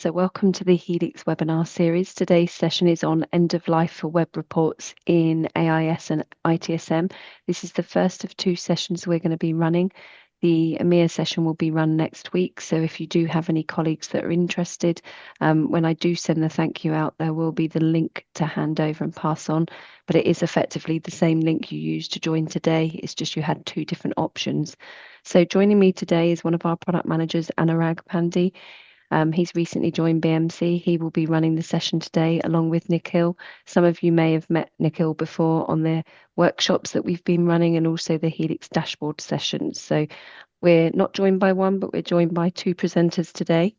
So welcome to the Helix webinar series. Today's session is on end of life for web reports in AIS and ITSM. This is the first of two sessions we're going to be running. The EMEA session will be run next week. So if you do have any colleagues that are interested, when I do send the thank you out, there will be the link to hand over and pass on. But it is effectively the same link you used to join today. It's just you had two different options. So joining me today is one of our product managers, Anurag Pandey. He's recently joined BMC. He will be running the session today along with Nikhil. Some of you may have met Nikhil before on the workshops that we've been running and also the Helix dashboard sessions. So we're not joined by one, but we're joined by two presenters today.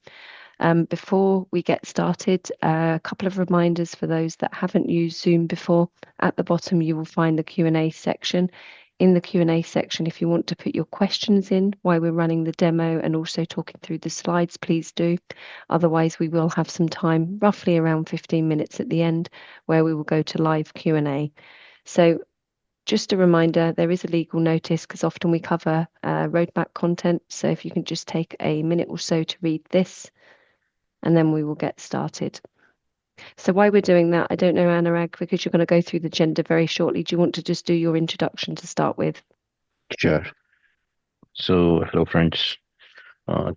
Before we get started, a couple of reminders for those that haven't used Zoom before. At the bottom, you will find the Q&A section. In the Q&A section, if you want to put your questions in while we're running the demo and also talking through the slides, please do. Otherwise, we will have some time, roughly around 15 minutes at the end, where we will go to live Q&A. So just a reminder, there is a legal notice because often we cover roadmap content. So if you can just take a minute or so to read this, and then we will get started. So while we're doing that, I don't know, Anurag, because you're going to go through the agenda very shortly. Do you want to just do your introduction to start with? Sure. So, hello, friends.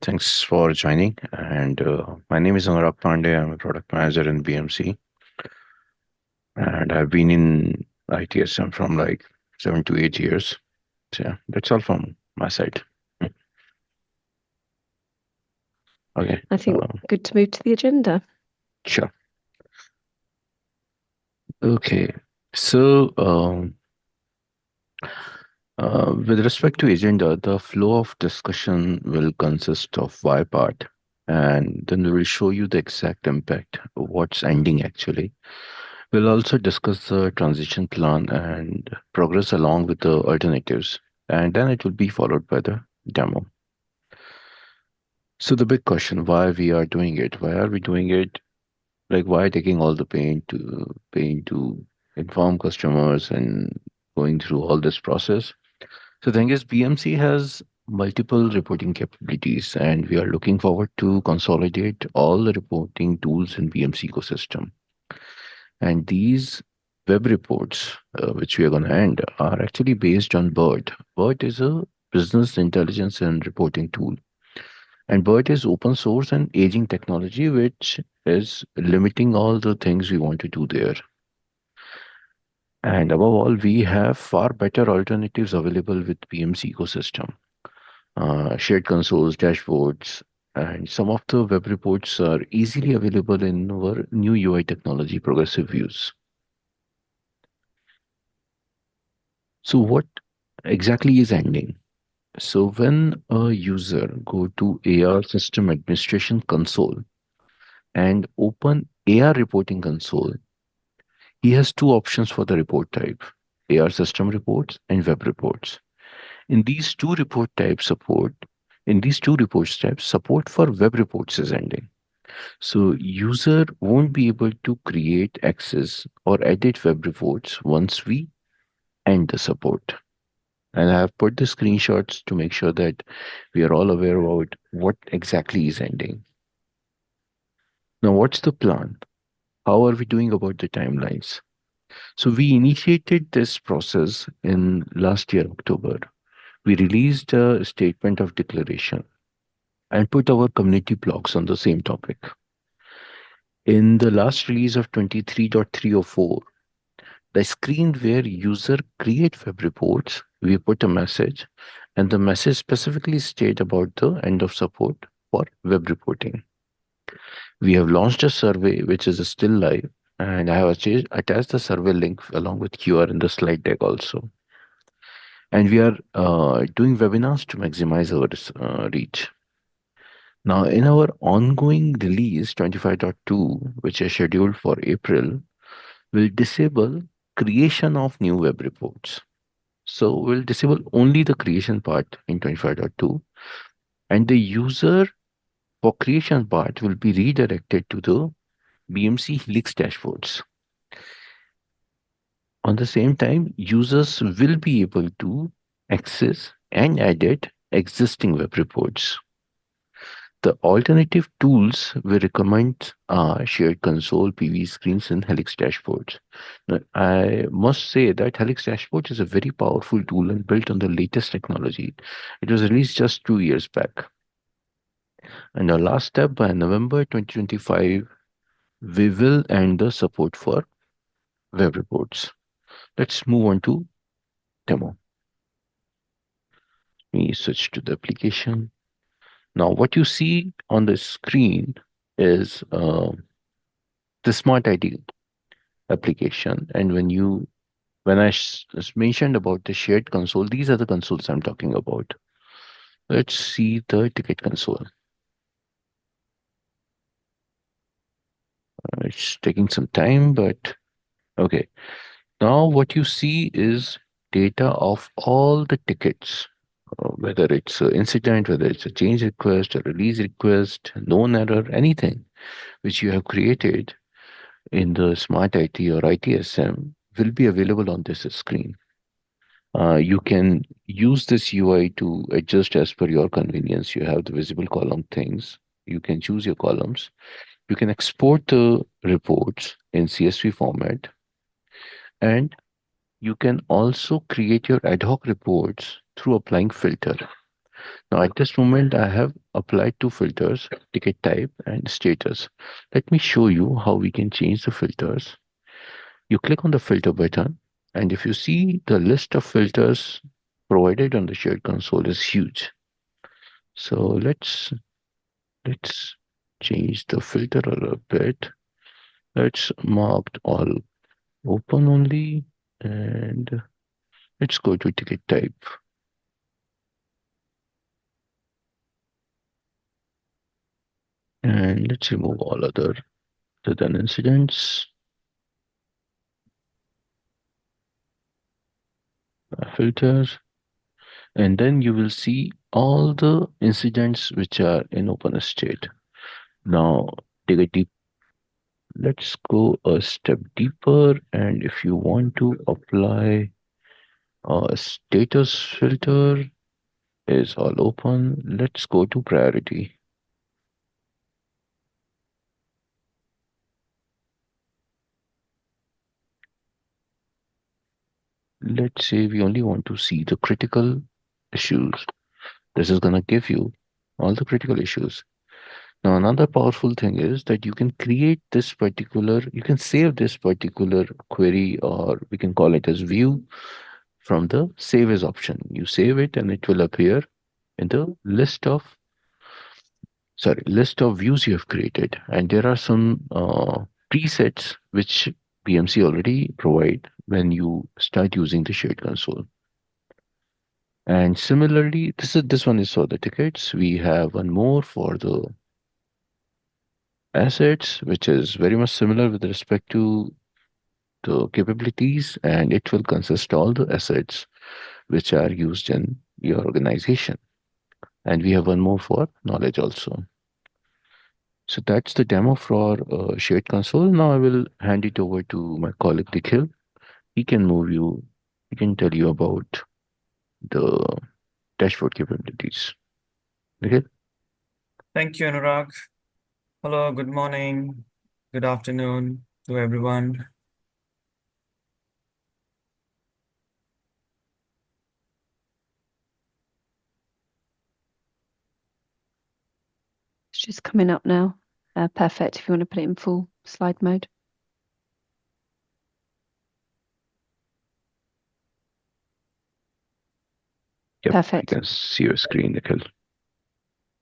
Thanks for joining. And my name is Anurag Pandey. I'm a product manager in BMC. And I've been in ITSM from like 7 to 8 years. So, yeah, that's all from my side. Okay. I think good to move to the agenda. Sure. Okay. So, with respect to agenda, the flow of discussion will consist of why part, and then we will show you the exact impact of what's ending actually. We'll also discuss the transition plan and progress along with the alternatives, and then it will be followed by the demo. So the big question, why we are doing it? Why are we doing it? Like why taking all the pain to inform customers and going through all this process? So the thing is, BMC has multiple reporting capabilities, and we are looking forward to consolidate all the reporting tools in BMC ecosystem. And these web reports, which we are going to end, are actually based on BIRT. BIRT is a business intelligence and reporting tool. And BIRT is open source and aging technology, which is limiting all the things we want to do there. And above all, we have far better alternatives available with BMC ecosystem. Shared consoles, dashboards, and some of the web reports are easily available in our new UI technology, Progressive Views. So what exactly is ending? So when a user go to AR System Administration Console and open AR Reporting Console, he has two options for the report type, AR System Reports and Web Reports. In these two report types, support for web reports is ending. So user won't be able to create, access, or edit web reports once we end the support. And I have put the screenshots to make sure that we are all aware about what exactly is ending. Now, what's the plan? How are we doing about the timelines? So we initiated this process in last year, October. We released a statement of declaration and put our community blogs on the same topic. In the last release of 23.304, the screen where user create web reports, we put a message, and the message specifically state about the end of support for web reporting. We have launched a survey which is still live, and I have attached the survey link along with QR in the slide deck also. And we are doing webinars to maximize our reach. Now, in our ongoing release 25.2, which is scheduled for April, we'll disable creation of new web reports. So we'll disable only the creation part in 25.2, and the user for creation part will be redirected to the BMC Helix Dashboards. On the same time, users will be able to access and edit existing web reports. The alternative tools we recommend are shared console, PV screens, and Helix dashboards. Now, I must say that Helix dashboards is a very powerful tool and built on the latest technology. It was released just 2 years back. And our last step, by November 2025, we will end the support for web reports. Let's move on to demo. Let me switch to the application. Now, what you see on the screen is the Smart ID application. And when mentioned about the shared console, these are the consoles I'm talking about. Let's see the ticket console. It's taking some time, but okay. Now what you see is data of all the tickets, whether it's an incident, whether it's a change request, a release request, known error, anything which you have created in the Smart IT or ITSM will be available on this screen. You can use this UI to adjust as per your convenience. You have the visible column things. You can choose your columns. You can export the reports in CSV format, and you can also create your ad hoc reports through applying filter. Now, at this moment, I have applied two filters, ticket type and status. Let me show you how we can change the filters. You click on the filter button, and if you see the list of filters provided on the shared console is huge. So let's change the filter a little bit. Let's mark all open only, and let's go to ticket type. And let's remove all other than incidents. Filter, and then you will see all the incidents which are in open state. Now take a deep, let's go a step deeper, and if you want to apply a status filter is all open, let's go to priority. Let's say we only want to see the critical issues. This is going to give you all the critical issues. Now, another powerful thing is that you can you can save this particular query, or we can call it as view, from the save as option. You save it and it will appear in the list of views you have created. And there are some presets which BMC already provide when you start using the shared console. And similarly, this one is for the tickets. We have one more for the assets, which is very much similar with respect to the capabilities, and it will consist all the assets which are used in your organization. And we have one more for knowledge also. So that's the demo for shared console. Now I will hand it over to my colleague Nikhil. He can tell you about the dashboard capabilities. Nikhil? Thank you, Anurag. Hello, good morning, good afternoon to everyone. It's just coming up now. Perfect. If you want to put it in full slide mode. Yep, Perfect. I can see your screen, Nikhil.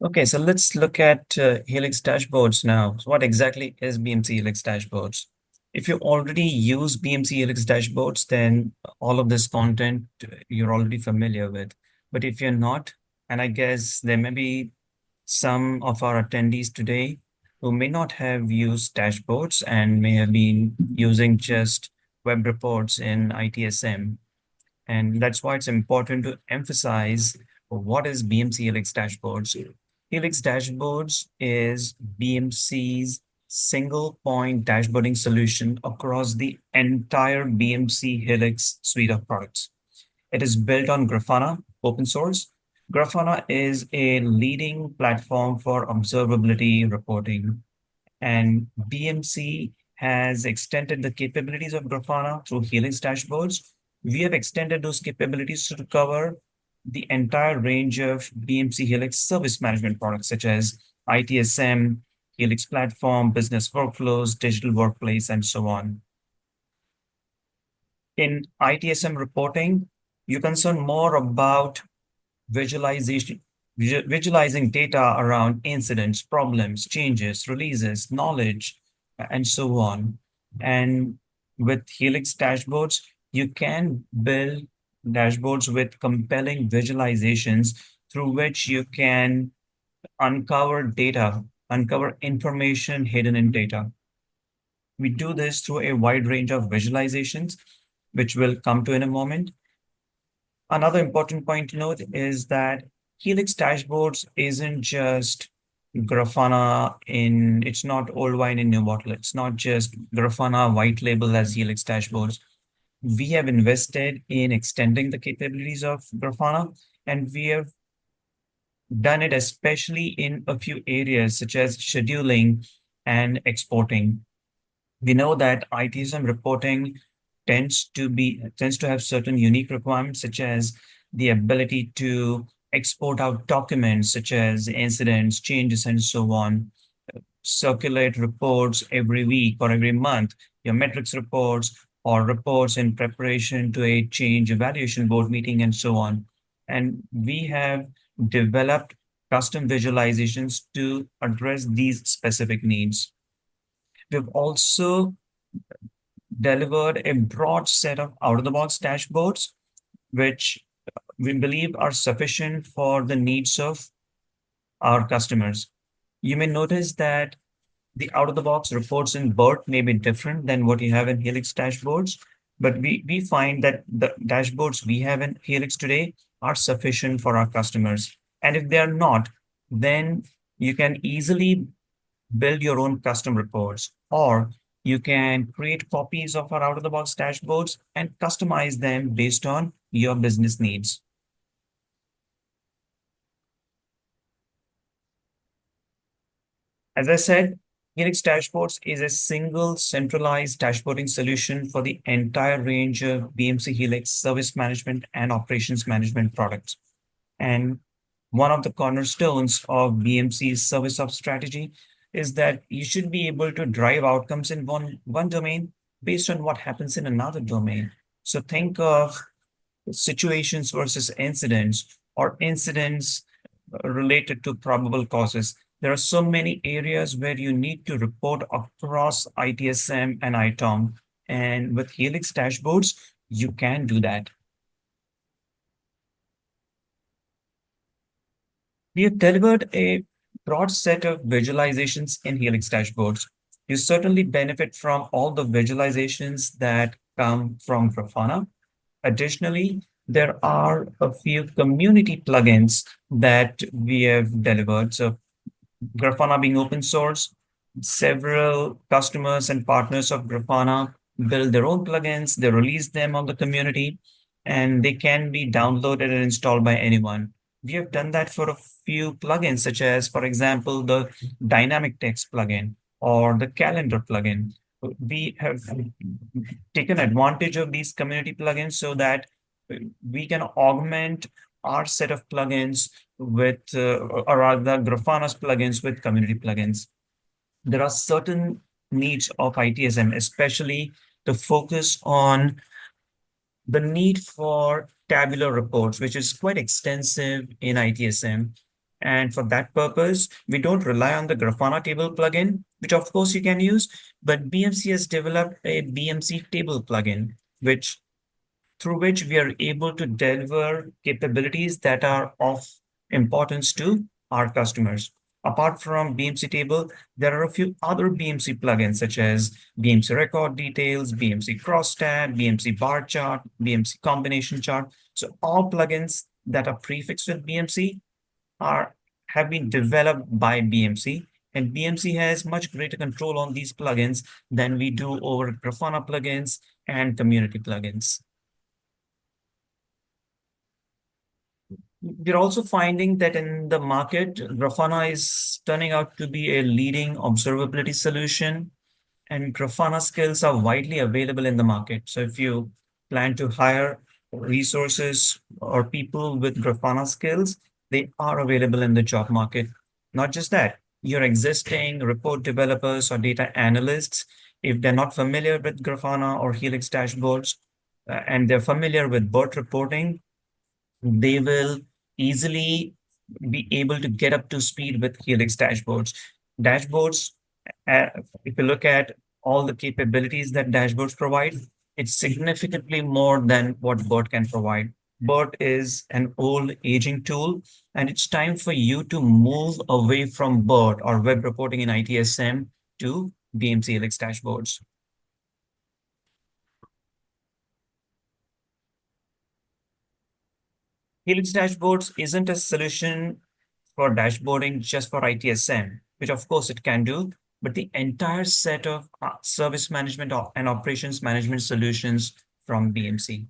Okay, so let's look at Helix Dashboards now. So what exactly is BMC Helix Dashboards? If you already use BMC Helix Dashboards, then all of this content you're already familiar with. But if you're not, and I guess there may be some of our attendees today who may not have used dashboards and may have been using just web reports in ITSM. And that's why it's important to emphasize what is BMC Helix Dashboards. Helix Dashboards is BMC's single point dashboarding solution across the entire BMC Helix suite of products. It is built on Grafana, open source, Grafana is a leading platform for observability reporting, and BMC has extended the capabilities of Grafana through Helix dashboards. We have extended those capabilities to cover the entire range of BMC Helix service management products, such as ITSM, Helix platform, business workflows, digital workplace, and so on. In ITSM reporting, you concern more about visualizing data around incidents, problems, changes, releases, knowledge, and so on. And with Helix dashboards, you can build dashboards with compelling visualizations through which you can uncover data, uncover information hidden in data. We do this through a wide range of visualizations, which we'll come to in a moment. Another important point to note is that Helix dashboards isn't just Grafana it's not old wine in new bottle. It's not just Grafana white label as Helix dashboards. We have invested in extending the capabilities of Grafana, and we have done it especially in a few areas such as scheduling and exporting. We know that ITSM reporting tends to have certain unique requirements, such as the ability to export out documents such as incidents, changes, and so on, circulate reports every week or every month, your metrics reports or reports in preparation to a change evaluation board meeting, and so on. And we have developed custom visualizations to address these specific needs. We've also delivered a broad set of out-of-the-box dashboards, which we believe are sufficient for the needs of our customers. You may notice that the out-of-the-box reports in BIRT may be different than what you have in Helix dashboards, but we find that the dashboards we have in Helix today are sufficient for our customers. And if they are not, then you can easily build your own custom reports, or you can create copies of our out-of-the-box dashboards and customize them based on your business needs. As I said, Helix Dashboards is a single centralized dashboarding solution for the entire range of BMC Helix service management and operations management products. And one of the cornerstones of BMC's service ops strategy is that you should be able to drive outcomes in one domain based on what happens in another domain. So think of situations versus incidents, or incidents related to probable causes. There are so many areas where you need to report across ITSM and ITOM. And with Helix dashboards, you can do that. We have delivered a broad set of visualizations in Helix dashboards. You certainly benefit from all the visualizations that come from Grafana. Additionally, there are a few community plugins that we have delivered. So Grafana being open source, several customers and partners of Grafana build their own plugins, they release them on the community, and they can be downloaded and installed by anyone. We have done that for a few plugins, such as, for example, the dynamic text plugin or the calendar plugin. We have taken advantage of these community plugins so that we can augment our set of plugins with, or rather, Grafana's plugins with community plugins. There are certain needs of ITSM, especially the focus on the need for tabular reports, which is quite extensive in ITSM. And for that purpose, we don't rely on the Grafana table plugin, which of course you can use, but BMC has developed a BMC table plugin, through which we are able to deliver capabilities that are of importance to our customers. Apart from BMC table, there are a few other BMC plugins such as BMC record details, BMC crosstab, BMC bar chart, BMC combination chart. So all plugins that are prefixed with BMC have been developed by BMC, and BMC has much greater control on these plugins than we do over Grafana plugins and community plugins. We're also finding that in the market, Grafana is turning out to be a leading observability solution, and Grafana skills are widely available in the market. So if you plan to hire resources or people with Grafana skills, they are available in the job market. Not just that, your existing report developers or data analysts, if they're not familiar with Grafana or Helix dashboards, and they're familiar with BIRT reporting, they will easily be able to get up to speed with Helix dashboards. Dashboards, uh, if you look at all the capabilities that dashboards provide, it's significantly more than what BIRT can provide. BIRT is an old aging tool, and it's time for you to move away from BIRT or web reporting in ITSM to BMC Helix dashboards. Helix Dashboards isn't a solution for dashboarding just for ITSM, which of course it can do, but the entire set of service management and operations management solutions from BMC.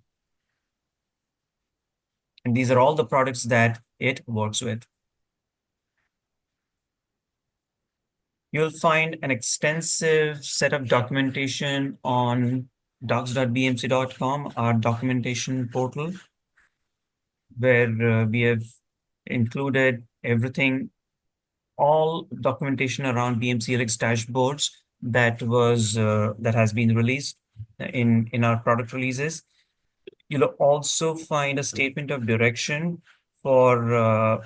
And these are all the products that it works with. You'll find an extensive set of documentation on docs.bmc.com, our documentation portal, where we have included everything, all documentation around BMC Helix dashboards that has been released in our product releases. You'll also find a statement of direction for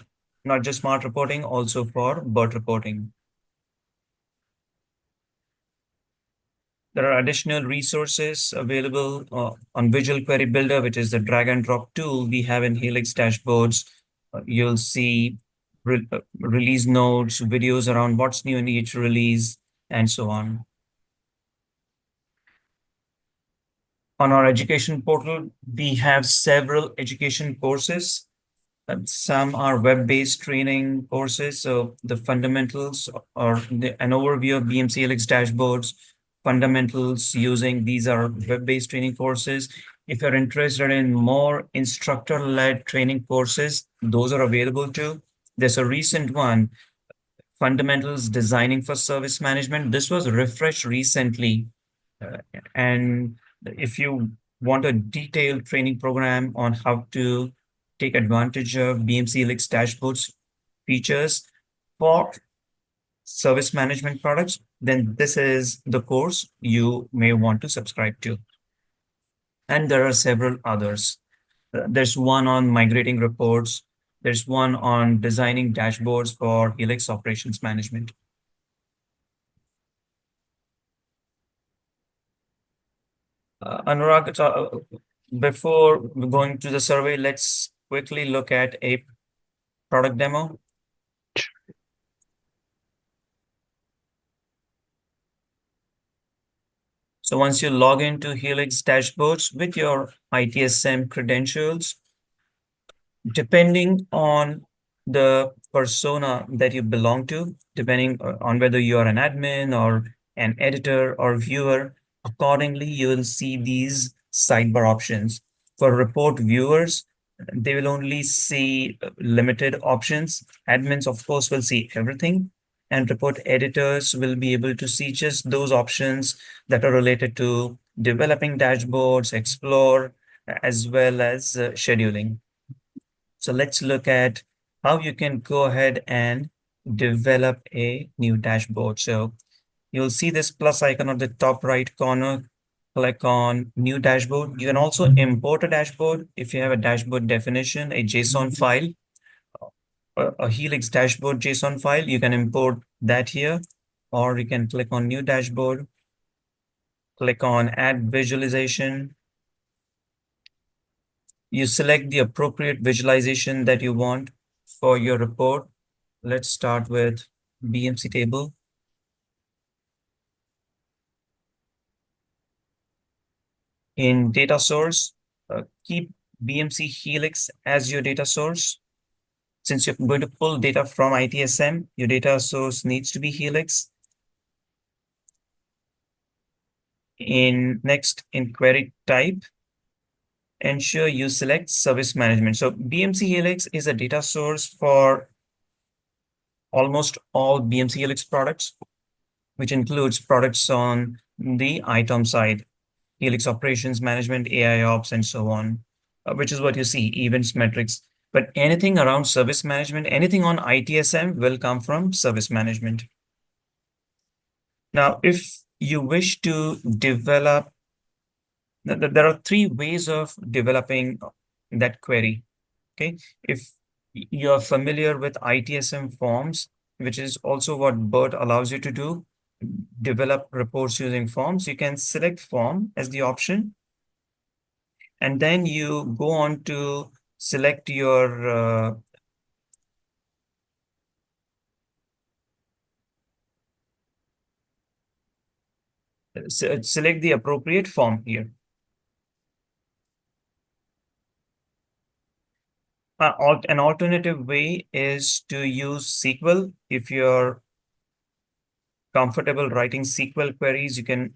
not just smart reporting, also for BIRT reporting. There are additional resources available on Visual Query Builder, which is the drag and drop tool we have in Helix dashboards. You'll see release notes, videos around what's new in each release, and so on. On our education portal, we have several education courses. Some are web-based training courses. So the fundamentals or an overview of BMC Helix dashboards, fundamentals using these are web-based training courses. If you're interested in more instructor-led training courses, those are available too. There's a recent one, Fundamentals Designing for Service Management. This was refreshed recently. And if you want a detailed training program on how to take advantage of BMC Helix dashboards features for service management products, then this is the course you may want to subscribe to. And there are several others. There's one on migrating reports. There's one on designing dashboards for Helix operations management. Anurag, before going to the survey, let's quickly look at a product demo. So once you log into Helix dashboards with your ITSM credentials, depending on the persona that you belong to, depending on whether you are an admin or an editor or viewer, accordingly, you will see these sidebar options. For report viewers, they will only see limited options. Admins, of course, will see everything. And report editors will be able to see just those options that are related to developing dashboards, explore, as well as scheduling. So let's look at how you can go ahead and develop a new dashboard. So you'll see this plus icon on the top right corner. Click on new dashboard. You can also import a dashboard if you have a dashboard definition, a JSON file, a Helix dashboard JSON file. You can import that here, or you can click on new dashboard, click on add visualization. You select the appropriate visualization that you want for your report. Let's start with BMC table. In data source, keep BMC Helix as your data source. Since you're going to pull data from ITSM, your data source needs to be Helix. In query type, ensure you select service management. So BMC Helix is a data source for almost all BMC Helix products, which includes products on the ITOM side, Helix operations management, AI ops, and so on, which is what you see, events, metrics. But anything around service management, anything on ITSM will come from service management. Now, if you wish to develop, there are three ways of developing that query. Okay, if you're familiar with ITSM forms, which is also what BIRT allows you to do, develop reports using forms, you can select form as the option. And then you go on to select your select the appropriate form here. An alternative way is to use SQL. If you're comfortable writing SQL queries, you can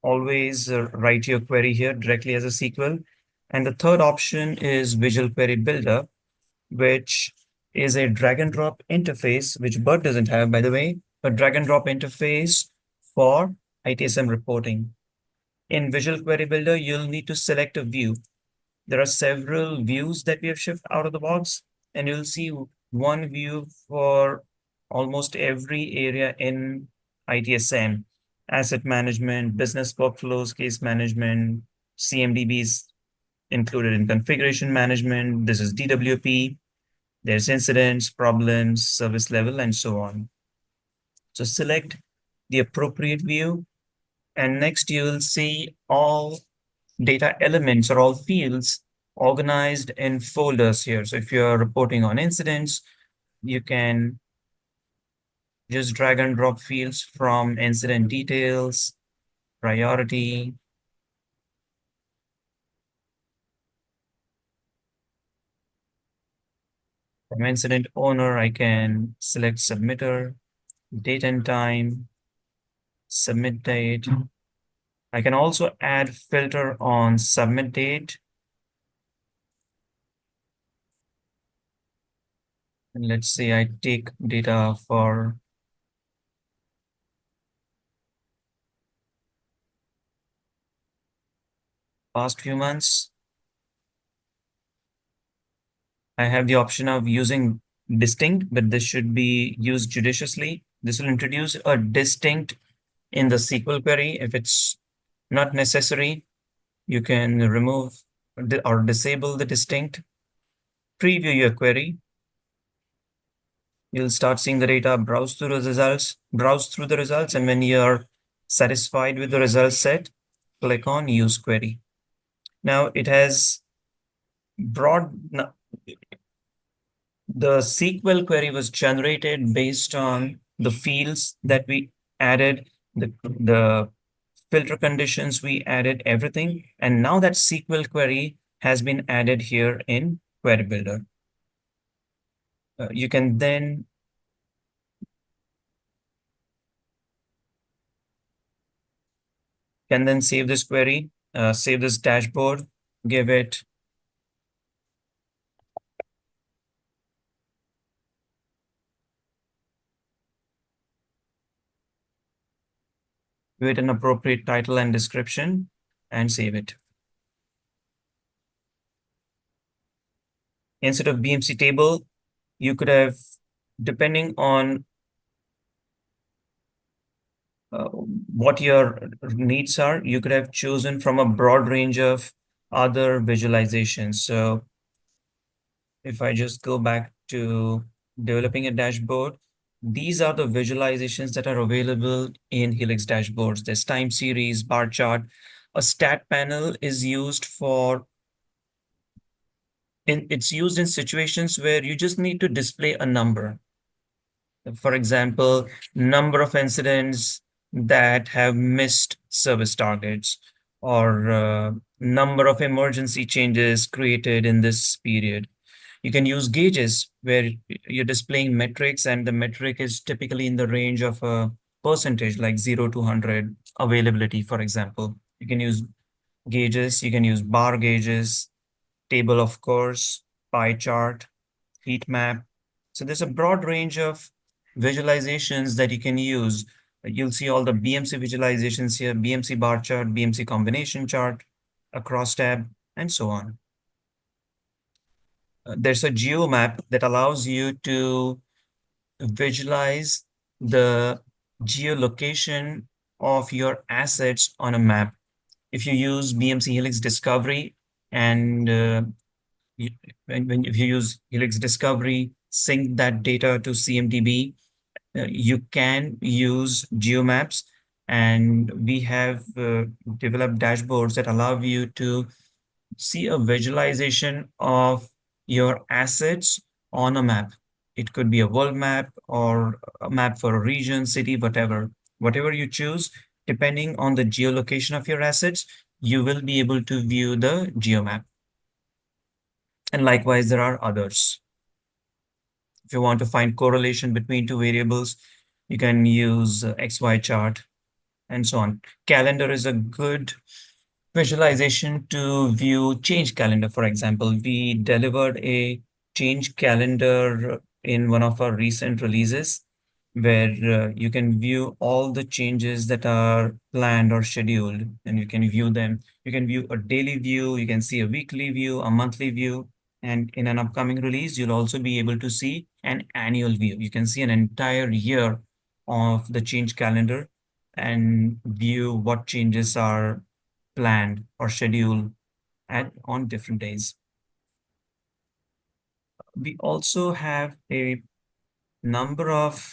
always write your query here directly as a SQL. And the third option is Visual Query Builder, which is a drag and drop interface, which BIRT doesn't have, by the way, a drag and drop interface for ITSM reporting. In Visual Query Builder, you'll need to select a view. There are several views that we have shipped out of the box, and you'll see one view for almost every area in ITSM: asset management, business workflows, case management, CMDBs included in configuration management. This is DWP. There's incidents, problems, service level, and so on. So select the appropriate view, and next you will see all data elements or all fields organized in folders here. So if you're reporting on incidents, you can just drag and drop fields from incident details, priority. From incident owner, I can select submitter, date and time, submit date. I can also add filter on submit date. And let's say I take data for past few months. I have the option of using distinct, but this should be used judiciously. This will introduce a distinct in the SQL query. If it's not necessary, you can remove or disable the distinct. Preview your query. You'll start seeing the data, browse through the results, and when you're satisfied with the result set, click on Use Query. Now it has the SQL query was generated based on the fields that we added, the filter conditions we added, everything. And now that SQL query has been added here in Query Builder. You can then save this query, save this dashboard, give it an appropriate title and description, and save it. Instead of BMC table, you could have, depending on what your needs are, you could have chosen from a broad range of other visualizations. So if I just go back to developing a dashboard, these are the visualizations that are available in Helix Dashboards. There's time series, bar chart. A stat panel is used for, it's used in situations where you just need to display a number. For example, number of incidents that have missed service targets, or number of emergency changes created in this period. You can use gauges where you're displaying metrics, and the metric is typically in the range of a percentage, like 0 to 100 availability, for example. You can use gauges, you can use bar gauges, table, of course, pie chart, heat map. So there's a broad range of visualizations that you can use. You'll see all the BMC visualizations here, BMC bar chart, BMC combination chart, a cross tab, and so on. There's a geo map that allows you to visualize the geolocation of your assets on a map. If you use BMC Helix Discovery and if you use Helix Discovery, sync that data to CMDB, you can use geomaps, and we have developed dashboards that allow you to see a visualization of your assets on a map. It could be a world map or a map for a region, city, whatever you choose, depending on the geolocation of your assets, you will be able to view the geomap. And likewise, there are others. If you want to find correlation between two variables, you can use XY chart and so on. Calendar is a good visualization to view change calendar. For example, we delivered a change calendar in one of our recent releases where you can view all the changes that are planned or scheduled, and you can view them. You can view a daily view, you can see a weekly view, a monthly view, and in an upcoming release, you'll also be able to see an annual view. You can see an entire year of the change calendar and view what changes are planned or scheduled on different days. We also have a number of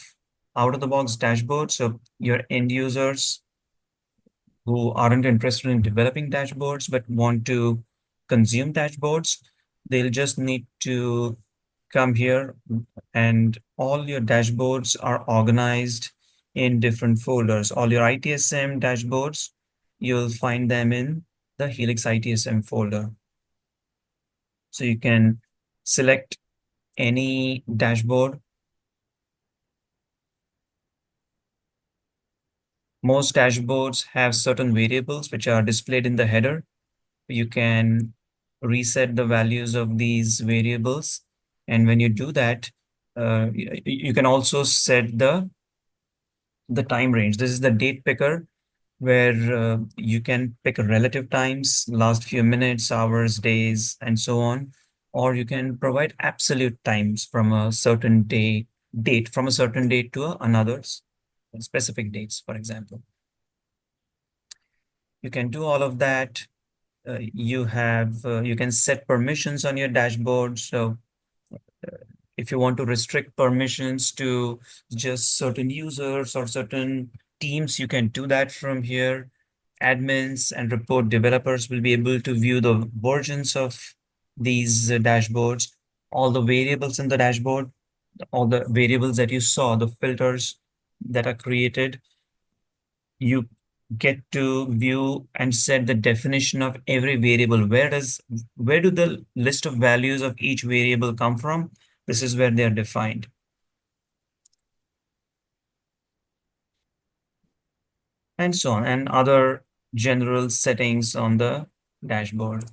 out-of-the-box dashboards. So your end users who aren't interested in developing dashboards but want to consume dashboards, they'll just need to come here, and all your dashboards are organized in different folders. All your ITSM dashboards, you'll find them in the Helix ITSM folder. So you can select any dashboard. Most dashboards have certain variables which are displayed in the header. You can reset the values of these variables. And when you do that, you can also set the time range. This is the date picker where you can pick relative times, last few minutes, hours, days, and so on. Or you can provide absolute times from a certain date to another specific dates, for example. You can do all of that. You can set permissions on your dashboard. So if you want to restrict permissions to just certain users or certain teams, you can do that from here. Admins and report developers will be able to view the versions of these dashboards, all the variables in the dashboard, all the variables that you saw, the filters that are created. You get to view and set the definition of every variable. Where do the list of values of each variable come from? This is where they are defined. And so on, and other general settings on the dashboard.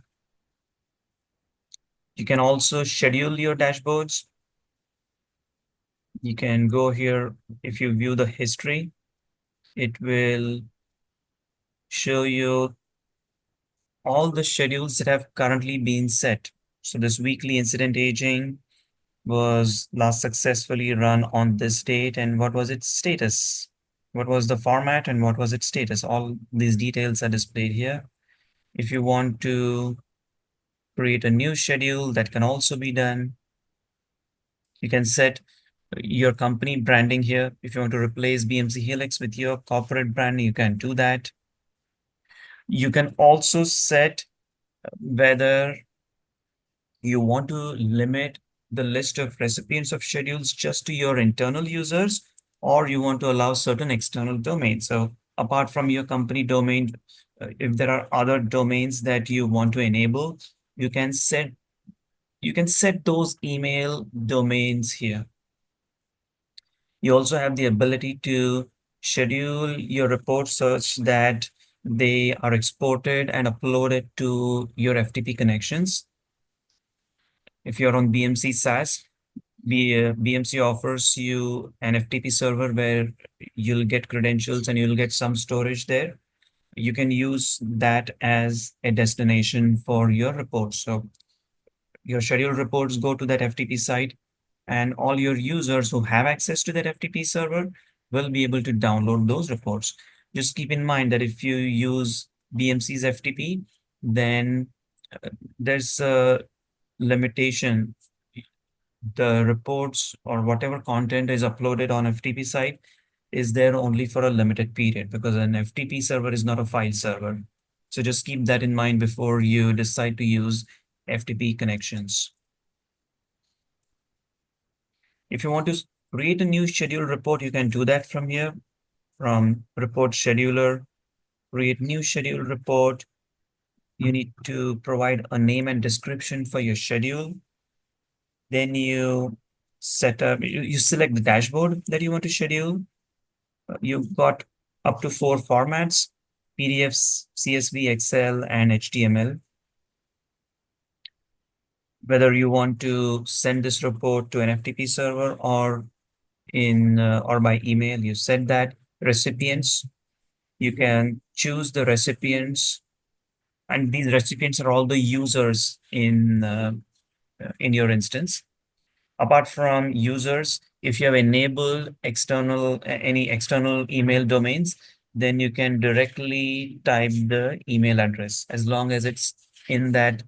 You can also schedule your dashboards. You can go here. If you view the history, it will show you all the schedules that have currently been set. So this weekly incident aging was last successfully run on this date, and what was its status? What was the format and what was its status? All these details are displayed here. If you want to create a new schedule, that can also be done. You can set your company branding here. If you want to replace BMC Helix with your corporate branding, you can do that. You can also set whether you want to limit the list of recipients of schedules just to your internal users, or you want to allow certain external domains. So apart from your company domain, if there are other domains that you want to enable, you can set those email domains here. You also have the ability to schedule your reports such that they are exported and uploaded to your FTP connections. If you're on BMC SaaS, BMC offers you an FTP server where you'll get credentials and you'll get some storage there. You can use that as a destination for your reports. So your scheduled reports go to that FTP site, and all your users who have access to that FTP server will be able to download those reports. Just keep in mind that if you use BMC's FTP, then there's a limitation. The reports or whatever content is uploaded on FTP site is there only for a limited period, because an FTP server is not a file server. So just keep that in mind before you decide to use FTP connections. If you want to create a new schedule report, you can do that from here, from report scheduler, create new schedule report. You need to provide a name and description for your schedule. Then you set up, you select the dashboard that you want to schedule. You've got up to 4 formats: PDFs, CSV, Excel, and HTML. Whether you want to send this report to an FTP server or or by email, you set that. Recipients, you can choose the recipients, and these recipients are all the users in your instance. Apart from users, if you have enabled any external email domains, then you can directly type the email address. As long as it's in that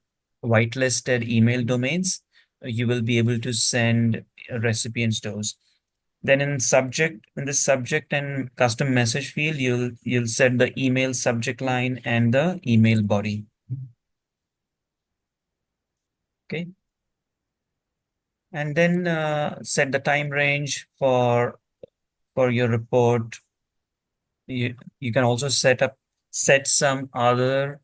whitelisted email domains, you will be able to send recipients those. Then in the subject and custom message field, you'll set the email subject line and the email body. Okay. And then set the time range for your report. You can also set some other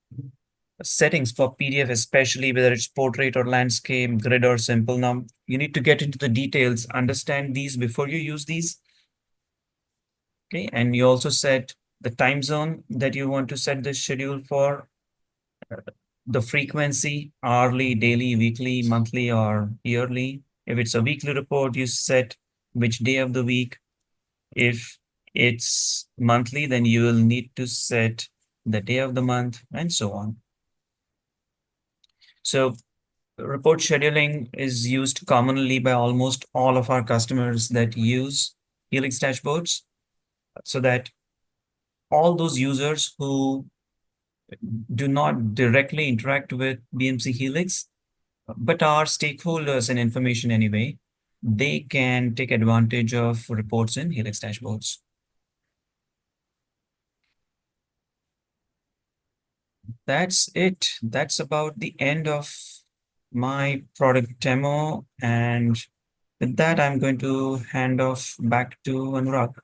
settings for PDF, especially whether it's portrait or landscape, grid or simple. Now you need to get into the details, understand these before you use these. Okay, and you also set the time zone that you want to set the schedule for, the frequency, hourly, daily, weekly, monthly, or yearly. If it's a weekly report, you set which day of the week. If it's monthly, then you will need to set the day of the month and so on. So report scheduling is used commonly by almost all of our customers that use Helix dashboards, so that all those users who do not directly interact with BMC Helix, but are stakeholders in information anyway, they can take advantage of reports in Helix dashboards. That's it. That's about the end of my product demo. And with that, I'm going to hand off back to Anurag.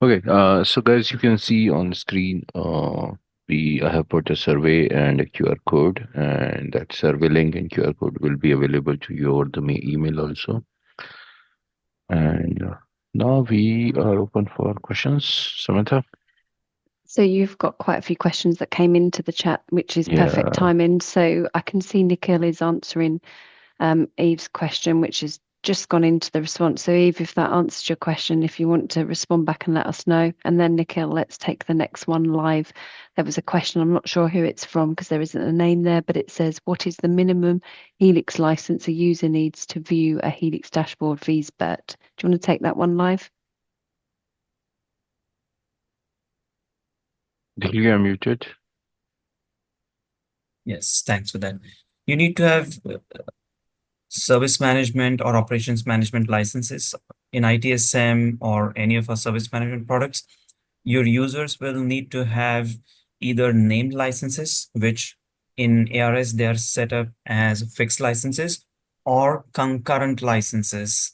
Okay, so guys, you can see on the screen, I have put a survey and a QR code, and that survey link and QR code will be available to you over the email also. And now we are open for questions. Samantha? So you've got quite a few questions that came into the chat, which is perfect timing. So I can see Nikhil is answering Eve's question, which has just gone into the response. So Eve, if that answers your question, if you want to respond back and let us know. And then Nikhil, let's take the next one live. There was a question, I'm not sure who it's from because there isn't a name there, but it says, what is the minimum Helix license a user needs to view a Helix dashboard via BIRT? Do you want to take that one live? Nikhil, you are muted. Yes, thanks for that. You need to have service management or operations management licenses in ITSM or any of our service management products. Your users will need to have either named licenses, which in ARS they are set up as fixed licenses, or concurrent licenses,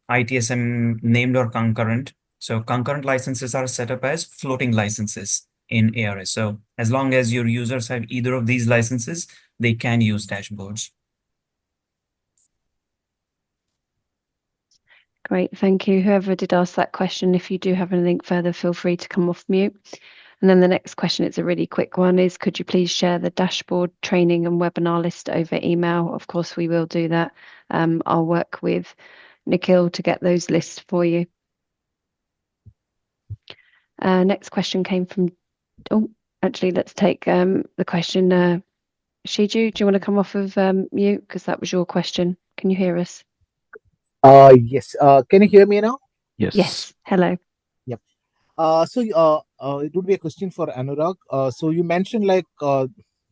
ITSM named or concurrent. So concurrent licenses are set up as floating licenses in ARS. So as long as your users have either of these licenses, they can use dashboards. Great, thank you. Whoever did ask that question, if you do have anything further, feel free to come off mute. And then the next question, it's a really quick one, is could you please share the dashboard, training and webinar list over email? Of course, we will do that. I'll work with Nikhil to get those lists for you. Next question came from, actually, let's take the question. Shiju, do you want to come off of mute? Because that was your question. Can you hear us? Yes. Can you hear me now? Yes. Hello. Yep. It would be a question for Anurag. So you mentioned like the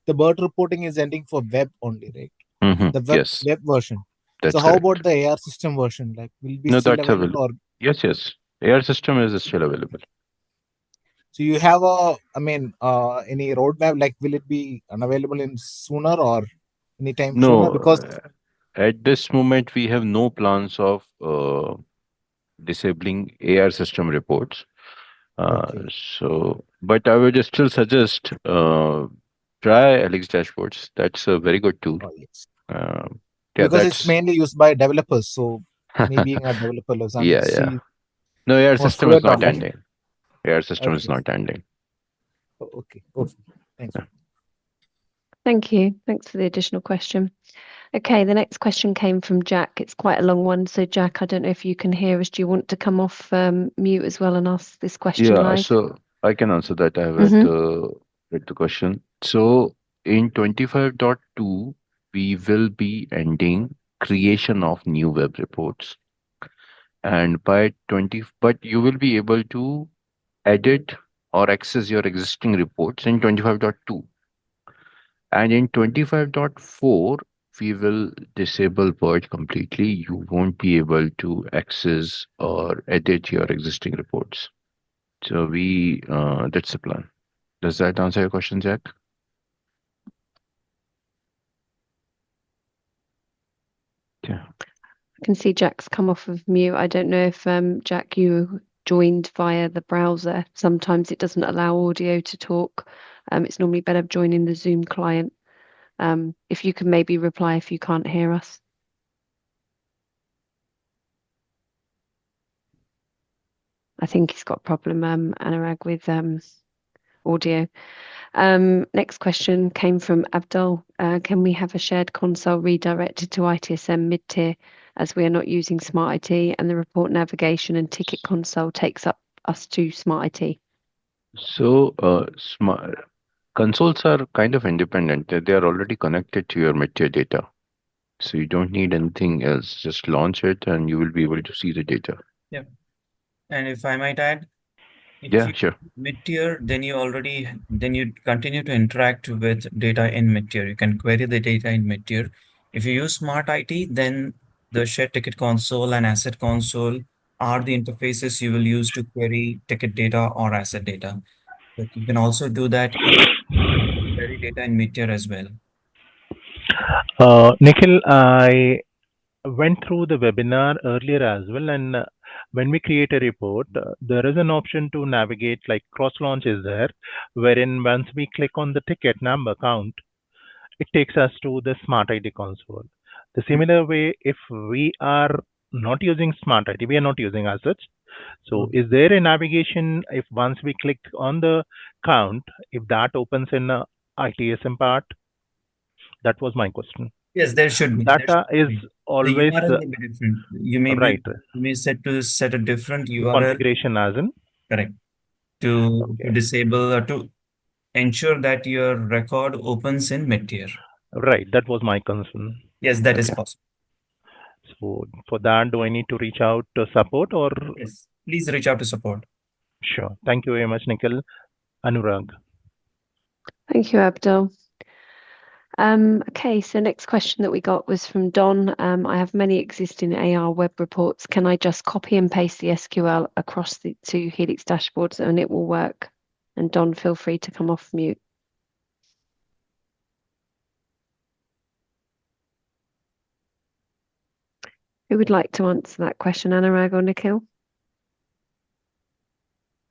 BIRT reporting is ending for web only, right? Mm-hmm. The Yes, web version. that's So how correct. about the AR system version? Like, will it be No, still that's available, available. or Yes, yes. AR system is still available. so you have any roadmap? Like, will it be unavailable in sooner or anytime sooner? No, Because at this moment we have no plans of disabling AR system reports. okay. But I would still suggest try Helix Dashboards. That's a very good tool. Yes. Yeah, Because it's that's mainly used by developers. So me being a developer, I mean, yeah. see No, AR more system is fluent not online. ending. AR system is Okay. not ending. Okay. Thanks. Yeah. Thank you. Thanks for the additional question. Okay, the next question came from Jack. It's quite a long one. So Jack, I don't know if you can hear us. Do you want to come off mute as well and ask this question Yeah, live? so I can answer that. I have read the question. So in 25.2, we will be ending creation of new web reports. And by 20, but you will be able to edit or access your existing reports in 25.2. And in 25.4, we will disable BIRT completely. You won't be able to access or edit your existing reports. So that's the plan. Does that answer your question, Jack? Yeah. I can see Jack's come off of mute. I don't know if Jack, you joined via the browser. Sometimes it doesn't allow audio to talk. It's normally better joining the Zoom client. If you can maybe reply if you can't hear us. I think he's got a problem, Anurag, with audio. Next question came from Abdul. Can we have a shared console redirected to ITSM mid-tier as we are not using Smart IT and the report navigation and ticket console takes us to Smart IT? So smart consoles are kind of independent. They are already connected to your mid-tier data. So you don't need anything else. Just launch it and you will be able to see the data. Yeah. And if I might add, if Yeah, you sure. mid-tier, then you continue to interact with data in mid-tier. You can query the data in mid-tier. If you use Smart IT, then the shared ticket console and asset console are the interfaces you will use to query ticket data or asset data. But you can also do that in query data in mid-tier as well. Nikhil, I went through the webinar earlier as well, and when we create a report, there is an option to navigate, like cross launch is there, wherein once we click on the ticket number count, it takes us to the Smart ID console. The similar way, if we are not using Smart ID, we are not using as such. So is there a navigation if once we click on the count, if that opens in ITSM part? That was my question. Yes, there should be. Data is The always URL may be different. right. You may set a different URL. Configuration as in Correct. To okay. disable or to ensure that your record opens in mid-tier. Right, that was my concern. Yes, that is possible. So for that, do I need to reach out to support or? Yes, please reach out to support. Sure. Thank you very much, Nikhil. Anurag. Thank you, Abdul. Okay, so next question that we got was from Don. I have many existing AR web reports. Can I just copy and paste the SQL across to Helix Dashboards and it will work? And Don, feel free to come off mute. Who would like to answer that question, Anurag or Nikhil?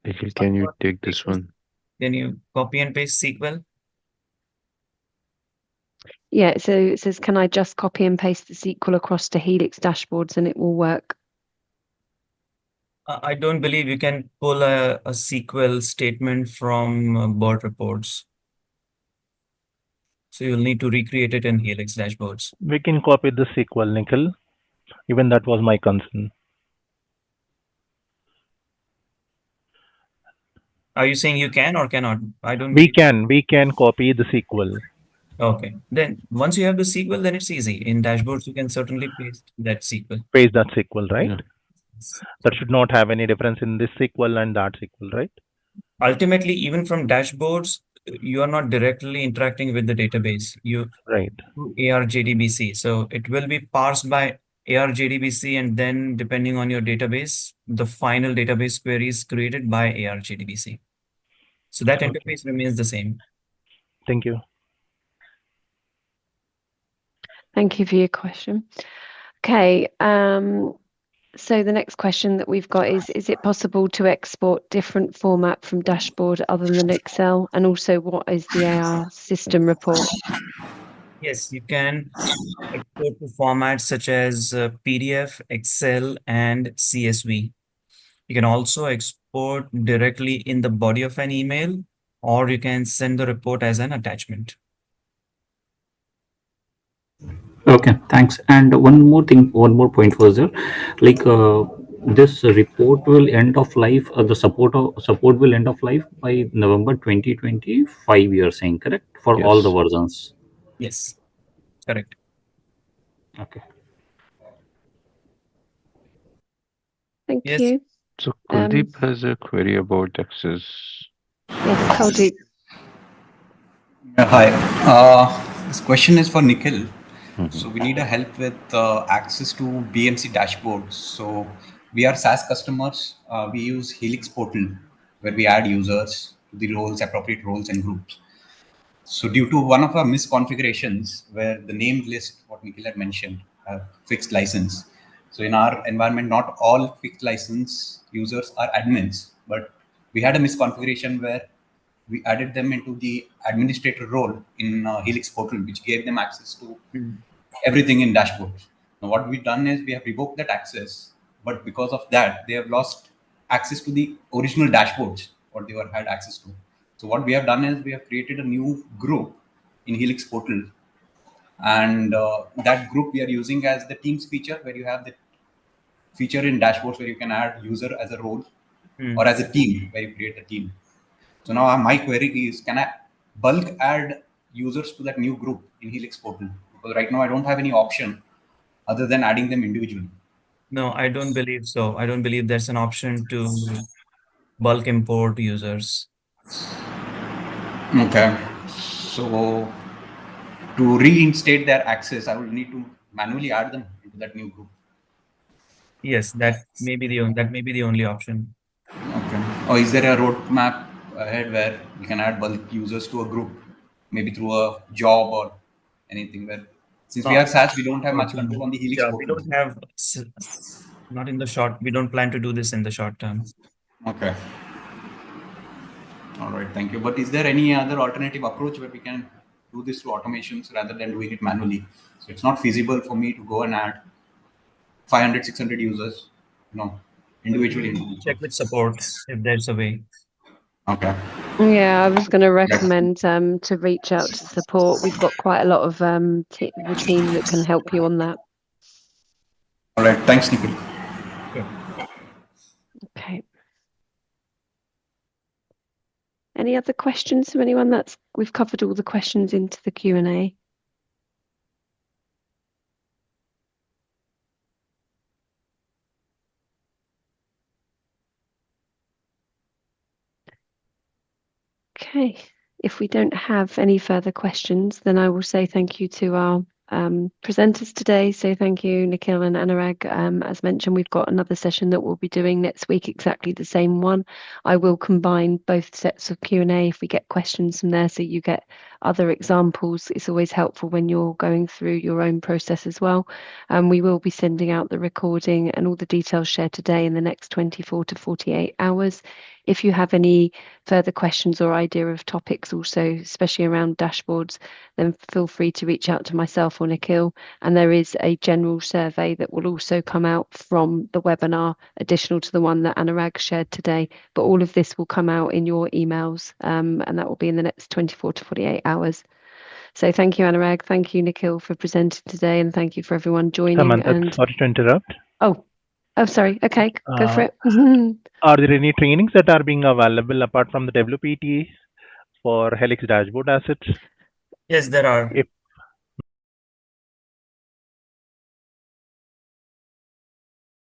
Nikhil, can you take this one? Can you copy and paste SQL? Yeah, so it says, can I just copy and paste the SQL across to Helix Dashboards and it will work? I don't believe you can pull a SQL statement from BIRT reports. So you'll need to recreate it in Helix dashboards. We can copy the SQL, Nikhil. Even that was my concern. Are you saying you can or cannot? I don't We believe. can copy the SQL. Okay. Then once you have the SQL, then it's easy. In dashboards, you can certainly paste that SQL. Paste that SQL, right? Yeah. That should not have any difference in this SQL and that SQL, right? Ultimately, even from dashboards, you are not directly interacting with the database. You Right. ARJDBC. So it will be parsed by ARJDBC, and then depending on your database, the final database query is created by ARJDBC. So that Okay. interface remains the same. Thank you. Thank you for your question. Okay, so the next question that we've got is it possible to export different format from dashboard other than Excel? And also, what is the AR system report? Yes, you can export to formats such as PDF, Excel, and CSV. You can also export directly in the body of an email, or you can send the report as an attachment. Okay, thanks. And one more thing, one more point was there, like this report will end of life. The support will end of life by November 2025. You're saying correct for all the Yes. versions. Yes, correct. Okay. Thank Yes. you. So Kuldeep has a query about access. Yes, Kuldeep. Hi. This question is for Nikhil. Mhm. So we need a help with access to BMC dashboards. So we are SaaS customers. We use Helix portal where we add users to the roles, appropriate roles and groups. So due to one of our misconfigurations where the named list, what Nikhil had mentioned, fixed license. So in our environment, not all fixed license users are admins, but we had a misconfiguration where we added them into the administrator role in Helix portal, which gave them access to everything in dashboards. Now, what we've done is we have revoked that access, but because of that, they have lost access to the original dashboards what they were had access to. So what we have done is we have created a new group in Helix portal, and that group we are using as the Teams feature, where you have the feature in dashboards where you can add user as a role or as a team, where you create a team. So now my query is, can I bulk add users to that new group in Helix portal? Because right now I don't have any option other than adding them individually. No, I don't believe so. I don't believe there's an option to bulk import users. Okay. So to reinstate their access, I will need to manually add them into that new group. Yes, that may be the only option. Okay. Or is there a roadmap ahead where we can add bulk users to a group, maybe through a job or anything where, since we are SaaS, we don't have much control on the Helix Yeah, we portal. don't have, not in the short, we don't plan to do this in the short term. Okay. All right, thank you. But is there any other alternative approach where we can do this through automations rather than doing it manually? So it's not feasible for me to go and add 500, 600 users, individually. Check with support if there's a way. Okay. Yeah, I was going to recommend to reach out to support. We've got quite a lot of the team that can help you on that. All right. Thanks, Nikhil. Sure. Okay. Any other questions from anyone? We've covered all the questions into the Q&A. Okay, if we don't have any further questions, then I will say thank you to our presenters today. So thank you, Nikhil and Anurag. As mentioned, we've got another session that we'll be doing next week, exactly the same one. I will combine both sets of Q&A if we get questions from there, so you get other examples. It's always helpful when you're going through your own process as well. We will be sending out the recording and all the details shared today in the next 24 to 48 hours. If you have any further questions or idea of topics also, especially around dashboards, then feel free to reach out to myself or Nikhil. And there is a general survey that will also come out from the webinar, additional to the one that Anurag shared today. But all of this will come out in your emails, and that will be in the next 24 to 48 hours. So thank you, Anurag. Thank you, Nikhil, for presenting today, and thank you for everyone joining. Samantha, sorry to interrupt. Oh, sorry. Okay, go for it. Are there any trainings that are being available apart from the WPT for Helix Dashboard assets? Yes, there are. If